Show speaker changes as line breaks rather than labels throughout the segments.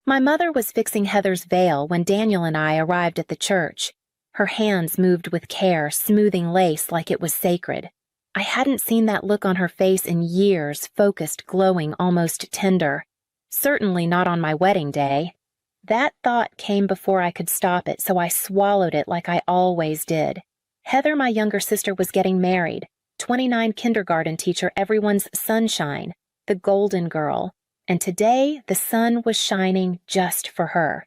My mother was fixing Heather's veil when Daniel and I arrived at the church. Her hands moved with care, smoothing lace like it was sacred. I hadn't seen that look on her face in years, focused, glowing, almost tender. Certainly not on my wedding day. That thought came before I could stop it, so I swallowed it like I always did. Heather, my younger sister, was getting married. 29 kindergarten teacher, everyone's sunshine, the golden girl. And today, the sun was shining just for her.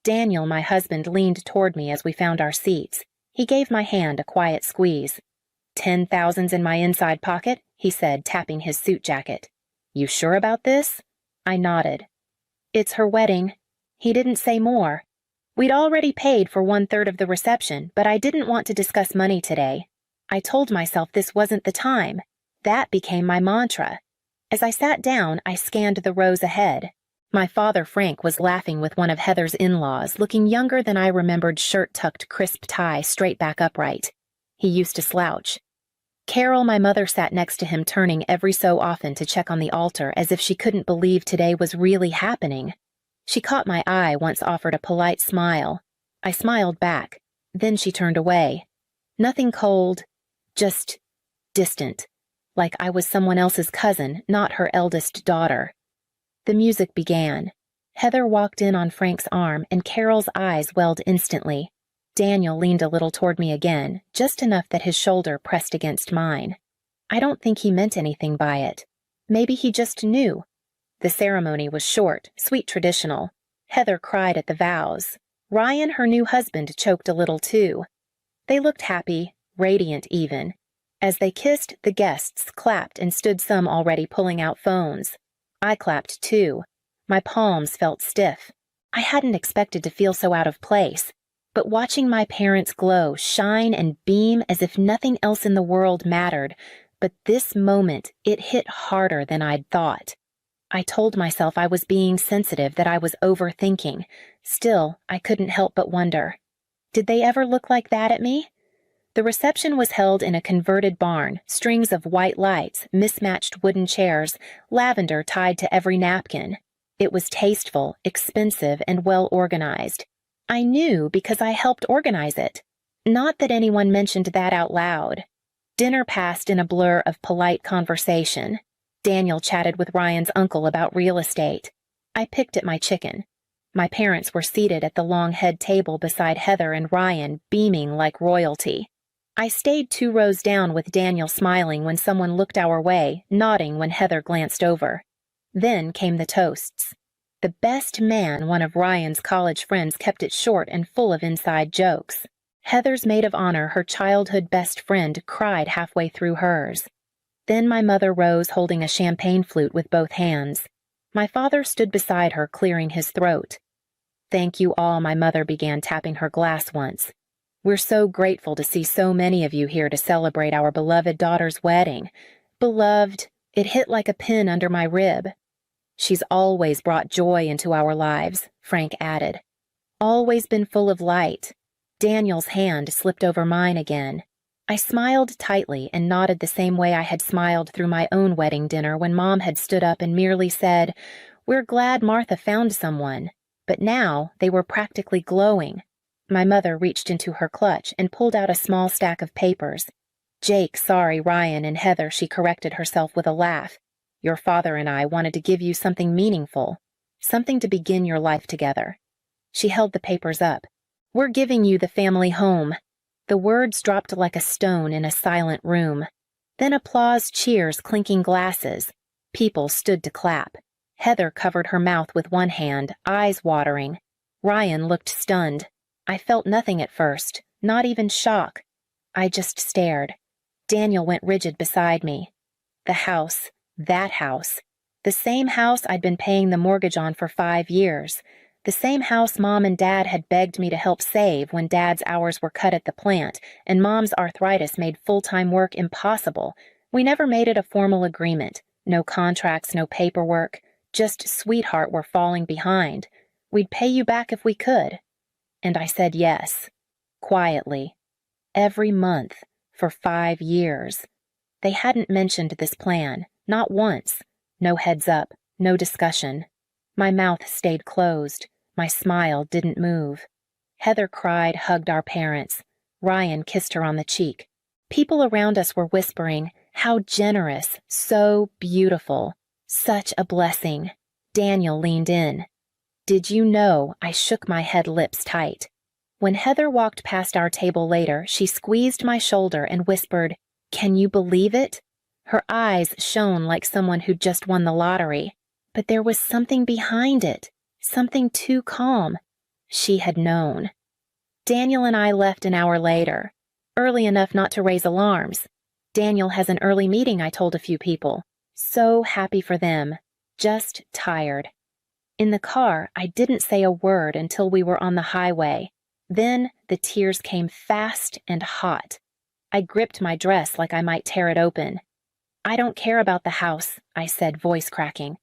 Daniel, my husband, leaned toward me as we found our seats. He gave my hand a quiet squeeze. 10,000's in my inside pocket, he said, tapping his suit jacket. You sure about this? I nodded. It's her wedding. He didn't say more. We'd already paid for 1/3 of the reception, but I didn't want to discuss money today. I told myself this wasn't the time. That became my mantra. As I sat down, I scanned the rows ahead. My father, Frank, was laughing with one of Heather's in-laws, looking younger than I remembered, shirt-tucked, crisp tie, straight back upright. He used to slouch. Carol, my mother, sat next to him, turning every so often to check on the altar as if she couldn't believe today was really happening. She caught my eye, once offered a polite smile. I smiled back. Then she turned away. Nothing cold, just distant. Like I was someone else's cousin, not her eldest daughter. The music began. Heather walked in on Frank's arm, and Carol's eyes welled instantly. Daniel leaned a little toward me again, just enough that his shoulder pressed against mine. I don't think he meant anything by it. Maybe he just knew. The ceremony was short, sweet, traditional. Heather cried at the vows. Ryan, her new husband, choked a little too. They looked happy, radiant even. As they kissed, the guests clapped and stood, some already pulling out phones. I clapped too. My palms felt stiff. I hadn't expected to feel so out of place. But watching my parents glow, shine, and beam as if nothing else in the world mattered, but this moment, it hit harder than I'd thought. I told myself I was being sensitive, that I was overthinking. Still, I couldn't help but wonder. Did they ever look like that at me? The reception was held in a converted barn, strings of white lights, mismatched wooden chairs, lavender tied to every napkin. It was tasteful, expensive, and well organized. I knew because I helped organize it. Not that anyone mentioned that out loud. Dinner passed in a blur of polite conversation. Daniel chatted with Ryan's uncle about real estate. I picked at my chicken. My parents were seated at the long head table beside Heather and Ryan, beaming like royalty. I stayed 2 rows down with Daniel smiling when someone looked our way, nodding when Heather glanced over. Then came the toasts. The best man, one of Ryan's college friends, kept it short and full of inside jokes. Heather's maid of honor, her childhood best friend, cried halfway through hers. Then my mother rose, holding a champagne flute with both hands. My father stood beside her, clearing his throat. Thank you all, my mother began, tapping her glass once. We're so grateful to see so many of you here to celebrate our beloved daughter's wedding. Beloved, it hit like a pin under my rib. She's always brought joy into our lives, Frank added. Always been full of light. Daniel's hand slipped over mine again. I smiled tightly and nodded the same way I had smiled through my own wedding dinner when Mom had stood up and merely said, "We're glad Martha found someone." But now they were practically glowing. My mother reached into her clutch and pulled out a small stack of papers. Jake, sorry, Ryan, and Heather, she corrected herself with a laugh. Your father and I wanted to give you something meaningful, something to begin your life together. She held the papers up. We're giving you the family home. The words dropped like a stone in a silent room. Then applause, cheers, clinking glasses. People stood to clap. Heather covered her mouth with one hand, eyes watering. Ryan looked stunned. I felt nothing at first, not even shock. I just stared. Daniel went rigid beside me. The house, that house. The same house I'd been paying the mortgage on for 5 years. The same house Mom and Dad had begged me to help save when Dad's hours were cut at the plant, and Mom's arthritis made full-time work impossible. We never made it a formal agreement. No contracts, no paperwork. Just, sweetheart, we're falling behind. We'd pay you back if we could. And I said yes. Quietly. Every month. For 5 years. They hadn't mentioned this plan. Not once. No heads up. No discussion. My mouth stayed closed. My smile didn't move. Heather cried, hugged our parents. Ryan kissed her on the cheek. People around us were whispering, "How generous, so beautiful, such a blessing." Daniel leaned in. "Did you know?" I shook my head, lips tight. When Heather walked past our table later, she squeezed my shoulder and whispered, "Can you believe it?" Her eyes shone like someone who'd just won the lottery. But there was something behind it, something too calm. She had known. Daniel and I left an hour later, early enough not to raise alarms. "Daniel has an early meeting," I told a few people. So happy for them, just tired. In the car, I didn't say a word until we were on the highway. Then the tears came fast and hot. I gripped my dress like I might tear it open. "I don't care about the house," I said, voice cracking.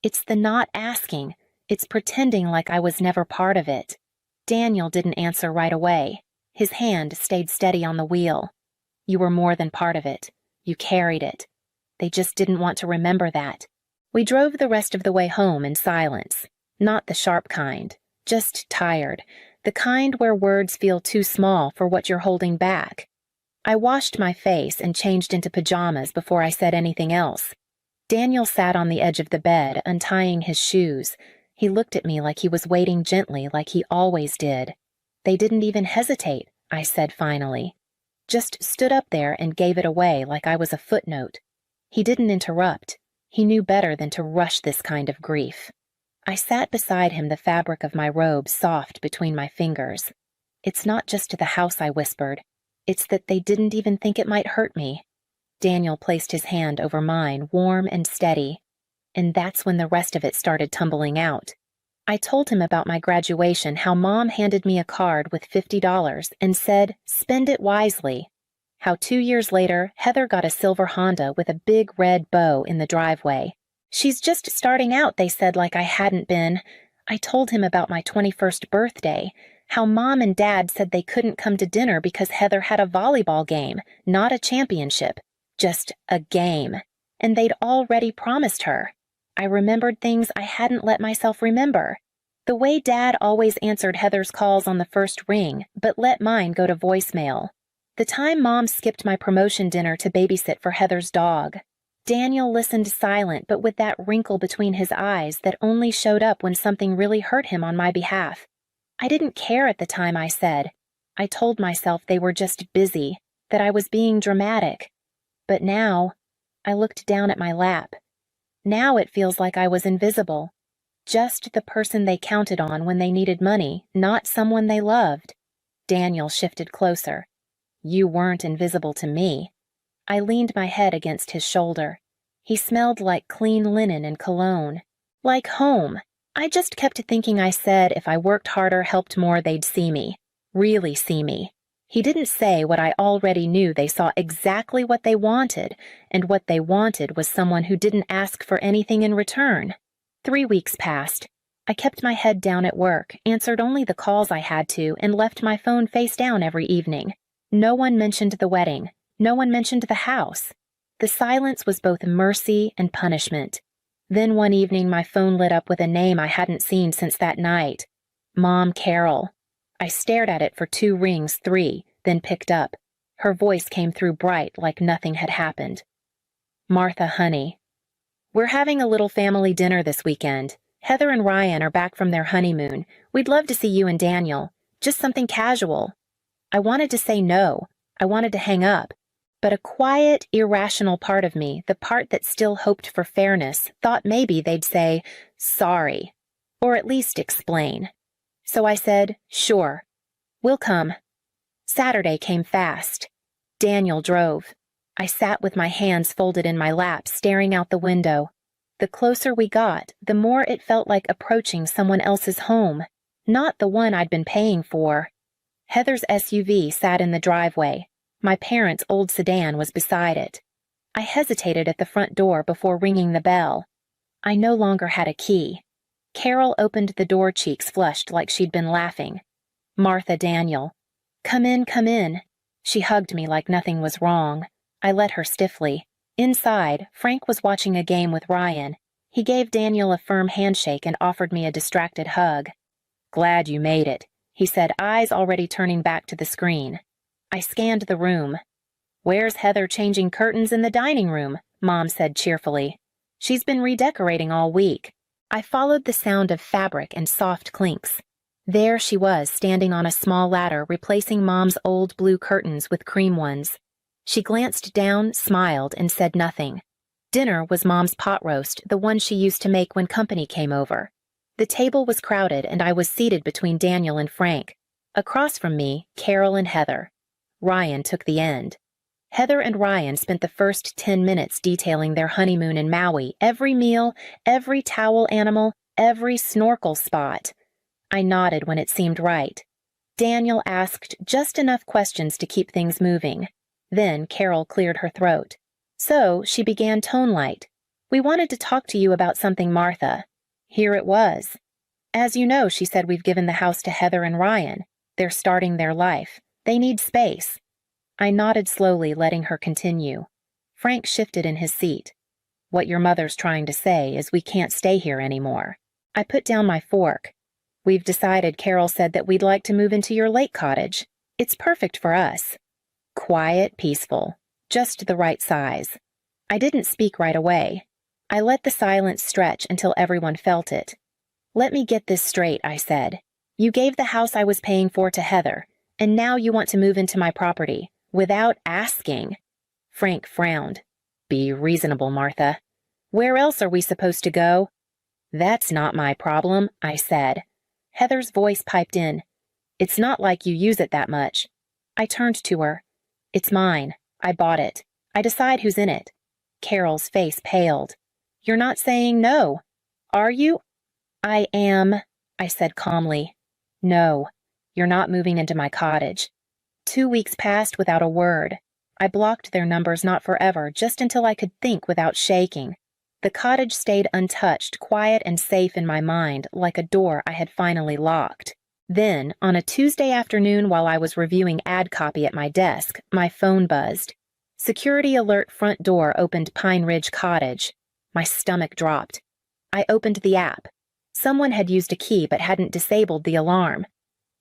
"It's the not asking. It's pretending like I was never part of it." Daniel didn't answer right away. His hand stayed steady on the wheel. "You were more than part of it. You carried it. They just didn't want to remember that." We drove the rest of the way home in silence. Not the sharp kind, just tired. The kind where words feel too small for what you're holding back. I washed my face and changed into pajamas before I said anything else. Daniel sat on the edge of the bed, untying his shoes. He looked at me like he was waiting gently, like he always did. "They didn't even hesitate," I said finally. "Just stood up there and gave it away like I was a footnote." He didn't interrupt. He knew better than to rush this kind of grief. I sat beside him, the fabric of my robe soft between my fingers. "It's not just the house," I whispered. "It's that they didn't even think it might hurt me." Daniel placed his hand over mine, warm and steady. And that's when the rest of it started tumbling out. I told him about my graduation, how Mom handed me a card with $50 and said, "Spend it wisely." How 2 years later, Heather got a silver Honda with a big red bow in the driveway. "She's just starting out," they said, like I hadn't been. I told him about my 21st birthday, how Mom and Dad said they couldn't come to dinner because Heather had a volleyball game, not a championship, just a game, and they'd already promised her. I remembered things I hadn't let myself remember. The way Dad always answered Heather's calls on the first ring, but let mine go to voicemail. The time Mom skipped my promotion dinner to babysit for Heather's dog. Daniel listened silent, but with that wrinkle between his eyes that only showed up when something really hurt him on my behalf. I didn't care at the time, I said. I told myself they were just busy, that I was being dramatic. But now, I looked down at my lap. Now it feels like I was invisible. Just the person they counted on when they needed money, not someone they loved. Daniel shifted closer. "You weren't invisible to me." I leaned my head against his shoulder. He smelled like clean linen and cologne. Like home. I just kept thinking I said if I worked harder, helped more, they'd see me. Really see me. He didn't say what I already knew. They saw exactly what they wanted, and what they wanted was someone who didn't ask for anything in return. 3 weeks passed. I kept my head down at work, answered only the calls I had to, and left my phone face down every evening. No one mentioned the wedding. No one mentioned the house. The silence was both mercy and punishment. Then one evening my phone lit up with a name I hadn't seen since that night. Mom Carol. I stared at it for 2 rings, 3, then picked up. Her voice came through bright like nothing had happened. "Martha, honey. We're having a little family dinner this weekend. Heather and Ryan are back from their honeymoon. We'd love to see you and Daniel. Just something casual." I wanted to say no. I wanted to hang up. But a quiet, irrational part of me, the part that still hoped for fairness, thought maybe they'd say, "Sorry," or at least explain. So I said, "Sure. We'll come." Saturday came fast. Daniel drove. I sat with my hands folded in my lap, staring out the window. The closer we got, the more it felt like approaching someone else's home, not the one I'd been paying for. Heather's SUV sat in the driveway. My parents' old sedan was beside it. I hesitated at the front door before ringing the bell. I no longer had a key. Carol opened the door, cheeks flushed like she'd been laughing. "Martha, Daniel." Come in, come in." She hugged me like nothing was wrong. I let her stiffly. Inside, Frank was watching a game with Ryan. He gave Daniel a firm handshake and offered me a distracted hug. "Glad you made it," he said, eyes already turning back to the screen. I scanned the room. "Where's Heather changing curtains in the dining room?" Mom said cheerfully. "She's been redecorating all week." I followed the sound of fabric and soft clinks. There she was, standing on a small ladder, replacing Mom's old blue curtains with cream ones. She glanced down, smiled, and said nothing. Dinner was Mom's pot roast, the one she used to make when company came over. The table was crowded, and I was seated between Daniel and Frank. Across from me, Carol and Heather. Ryan took the end. Heather and Ryan spent the first 10 minutes detailing their honeymoon in Maui, every meal, every towel animal, every snorkel spot. I nodded when it seemed right. Daniel asked just enough questions to keep things moving. Then Carol cleared her throat. So she began tone light. "We wanted to talk to you about something, Martha." Here it was. "As you know," she said, "we've given the house to Heather and Ryan. They're starting their life. They need space." I nodded slowly, letting her continue. Frank shifted in his seat. "What your mother's trying to say is we can't stay here anymore." I put down my fork. "We've decided," Carol said, "that we'd like to move into your lake cottage. It's perfect for us. Quiet, peaceful, just the right size." I didn't speak right away. I let the silence stretch until everyone felt it. "Let me get this straight," I said. "You gave the house I was paying for to Heather, and now you want to move into my property, without asking." Frank frowned. "Be reasonable, Martha. Where else are we supposed to go?" "That's not my problem," I said. Heather's voice piped in. "It's not like you use it that much." I turned to her. "It's mine. I bought it. I decide who's in it." Carol's face paled. "You're not saying no, are you?" "I am," I said calmly. "No, you're not moving into my cottage." 2 weeks passed without a word. I blocked their numbers, not forever, just until I could think without shaking. The cottage stayed untouched, quiet and safe in my mind, like a door I had finally locked. Then, on a Tuesday afternoon while I was reviewing ad copy at my desk, my phone buzzed. Security alert front door opened Pine Ridge Cottage. My stomach dropped. I opened the app. Someone had used a key but hadn't disabled the alarm.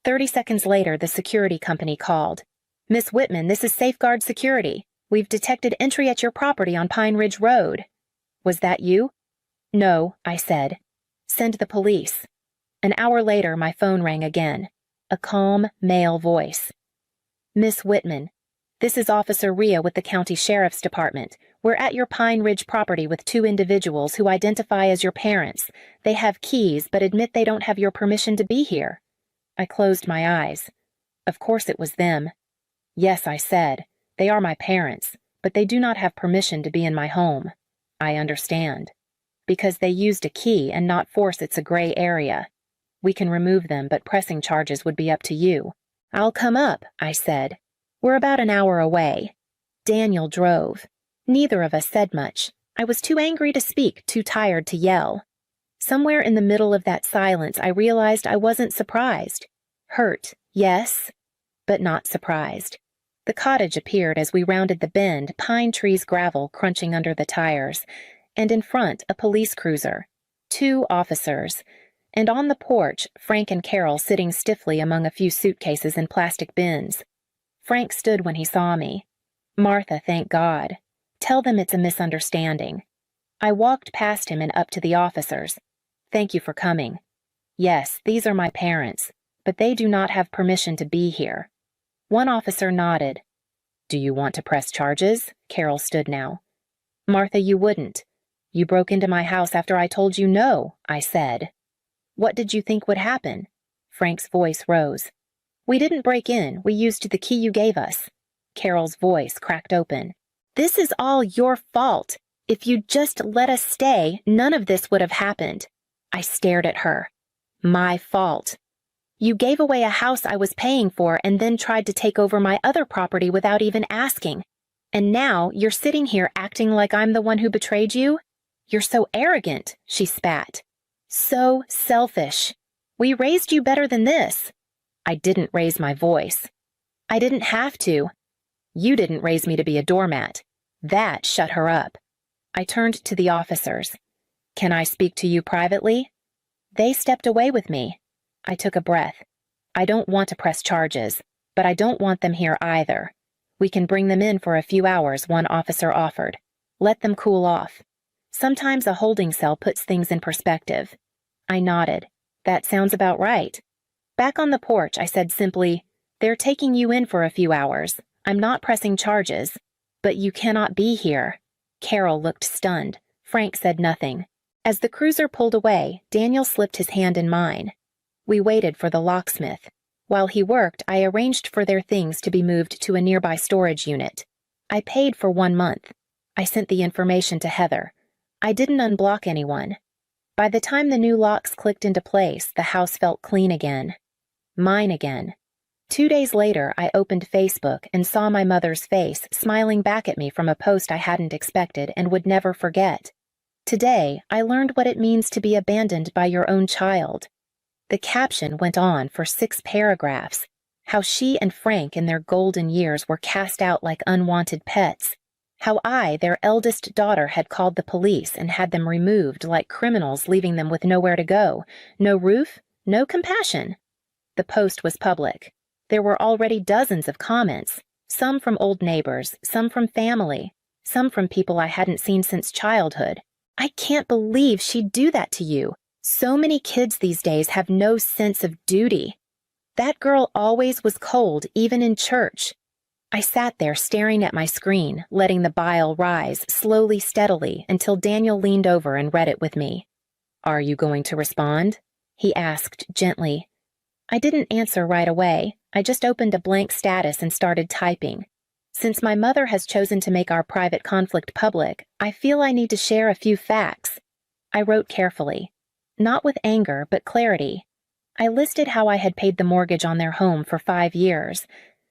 30 seconds later, the security company called. "Miss Whitman, this is Safeguard Security. We've detected entry at your property on Pine Ridge Road." "Was that you?" "No," I said. "Send the police." An hour later, my phone rang again. A calm, male voice. "Miss Whitman, this is Officer Rhea with the County Sheriff's Department. We're at your Pine Ridge property with 2 individuals who identify as your parents. They have keys but admit they don't have your permission to be here." I closed my eyes. Of course it was them. "Yes," I said. "They are my parents, but they do not have permission to be in my home." "I understand." "Because they used a key and not force, it's a gray area. We can remove them, but pressing charges would be up to you." "I'll come up," I said. "We're about an hour away." Daniel drove. Neither of us said much. I was too angry to speak, too tired to yell. Somewhere in the middle of that silence, I realized I wasn't surprised. Hurt, yes, but not surprised. The cottage appeared as we rounded the bend, pine trees gravel crunching under the tires, and in front a police cruiser. 2 officers. And on the porch, Frank and Carol sitting stiffly among a few suitcases and plastic bins. Frank stood when he saw me. "Martha, thank God. Tell them it's a misunderstanding." I walked past him and up to the officers. "Thank you for coming. Yes, these are my parents, but they do not have permission to be here." One officer nodded. "Do you want to press charges?" Carol stood now. "Martha, you wouldn't. You broke into my house after I told you no," I said. "What did you think would happen?" Frank's voice rose. "We didn't break in. We used the key you gave us." Carol's voice cracked open. "This is all your fault. If you'd just let us stay, none of this would have happened." I stared at her. "My fault. You gave away a house I was paying for and then tried to take over my other property without even asking. And now you're sitting here acting like I'm the one who betrayed you? You're so arrogant," she spat. "So selfish. We raised you better than this." I didn't raise my voice. "I didn't have to. You didn't raise me to be a doormat." That shut her up. I turned to the officers. "Can I speak to you privately?" They stepped away with me. I took a breath. I don't want to press charges, but I don't want them here either. We can bring them in for a few hours, one officer offered. Let them cool off. Sometimes a holding cell puts things in perspective. I nodded. That sounds about right. Back on the porch, I said simply, "They're taking you in for a few hours. I'm not pressing charges. But you cannot be here." Carol looked stunned. Frank said nothing. As the cruiser pulled away, Daniel slipped his hand in mine. We waited for the locksmith. While he worked, I arranged for their things to be moved to a nearby storage unit. I paid for 1 month. I sent the information to Heather. I didn't unblock anyone. By the time the new locks clicked into place, the house felt clean again. Mine again. 2 days later, I opened Facebook and saw my mother's face smiling back at me from a post I hadn't expected and would never forget. Today, I learned what it means to be abandoned by your own child. The caption went on for 6 paragraphs, how she and Frank in their golden years were cast out like unwanted pets, how I, their eldest daughter, had called the police and had them removed like criminals, leaving them with nowhere to go, no roof, no compassion. The post was public. There were already dozens of comments, some from old neighbors, some from family, some from people I hadn't seen since childhood. "I can't believe she'd do that to you. So many kids these days have no sense of duty. That girl always was cold, even in church." I sat there staring at my screen, letting the bile rise slowly, steadily, until Daniel leaned over and read it with me. "Are you going to respond?" he asked gently. I didn't answer right away. I just opened a blank status and started typing. Since my mother has chosen to make our private conflict public, I feel I need to share a few facts. I wrote carefully. Not with anger, but clarity. I listed how I had paid the mortgage on their home for 5 years,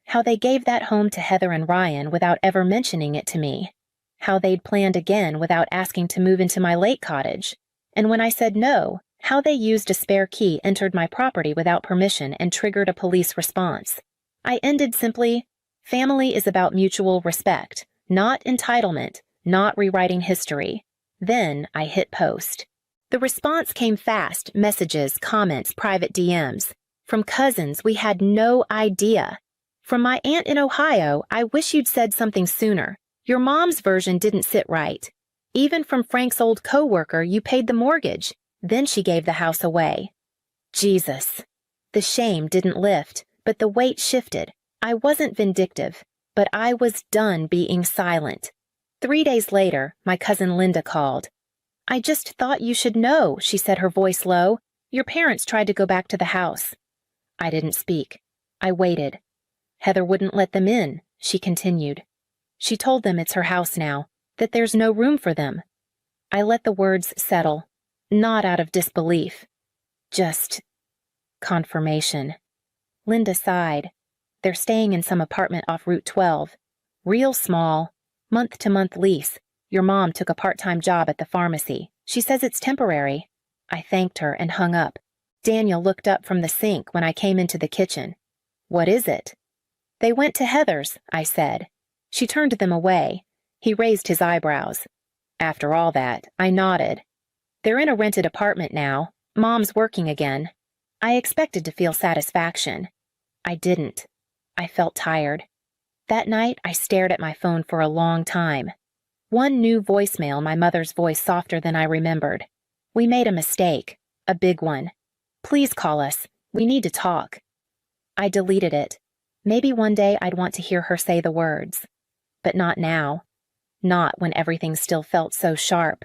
how they gave that home to Heather and Ryan without ever mentioning it to me, how they'd planned again without asking to move into my lake cottage, and when I said no, how they used a spare key, entered my property without permission, and triggered a police response. I ended simply, "Family is about mutual respect, not entitlement, not rewriting history." Then I hit post. The response came fast: messages, comments, private DMs. From cousins we had no idea. From my aunt in Ohio, "I wish you'd said something sooner. Your mom's version didn't sit right." Even from Frank's old co-worker, "You paid the mortgage. Then she gave the house away." Jesus. The shame didn't lift, but the weight shifted. I wasn't vindictive, but I was done being silent. 3 days later, my cousin Linda called. "I just thought you should know," she said, her voice low. "Your parents tried to go back to the house." I didn't speak. I waited. "Heather wouldn't let them in," she continued. "She told them it's her house now, that there's no room for them." I let the words settle, not out of disbelief, just confirmation. Linda sighed. "They're staying in some apartment off Route 12. Real small, month-to-month lease. Your mom took a part-time job at the pharmacy. She says it's temporary." I thanked her and hung up. Daniel looked up from the sink when I came into the kitchen. "What is it?" "They went to Heather's," I said. She turned them away. He raised his eyebrows. After all that, I nodded. "They're in a rented apartment now. Mom's working again." I expected to feel satisfaction. I didn't. I felt tired. That night, I stared at my phone for a long time. One new voicemail, my mother's voice softer than I remembered. "We made a mistake. A big one. Please call us. We need to talk." I deleted it. Maybe one day I'd want to hear her say the words. But not now. Not when everything still felt so sharp.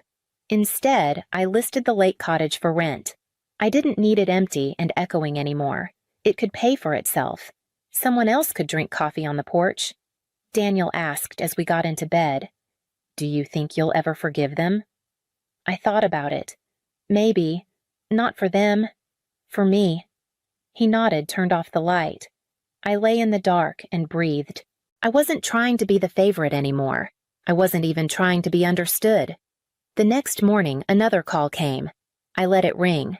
Instead, I listed the lake cottage for rent. I didn't need it empty and echoing anymore. It could pay for itself. Someone else could drink coffee on the porch. Daniel asked as we got into bed, "Do you think you'll ever forgive them?" I thought about it. Maybe. Not for them. For me. He nodded, turned off the light. I lay in the dark and breathed. I wasn't trying to be the favorite anymore. I wasn't even trying to be understood. The next morning, another call came. I let it ring.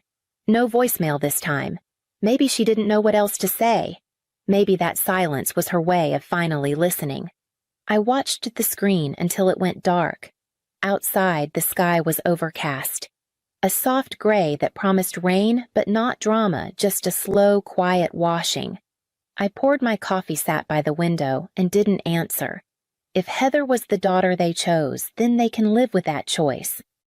No voicemail this time. Maybe she didn't know what else to say. Maybe that silence was her way of finally listening. I watched the screen until it went dark. Outside, the sky was overcast. A soft gray that promised rain but not drama, just a slow, quiet washing. I poured my coffee, sat by the window, and didn't answer. If Heather was the daughter they chose, then they can live with that choice.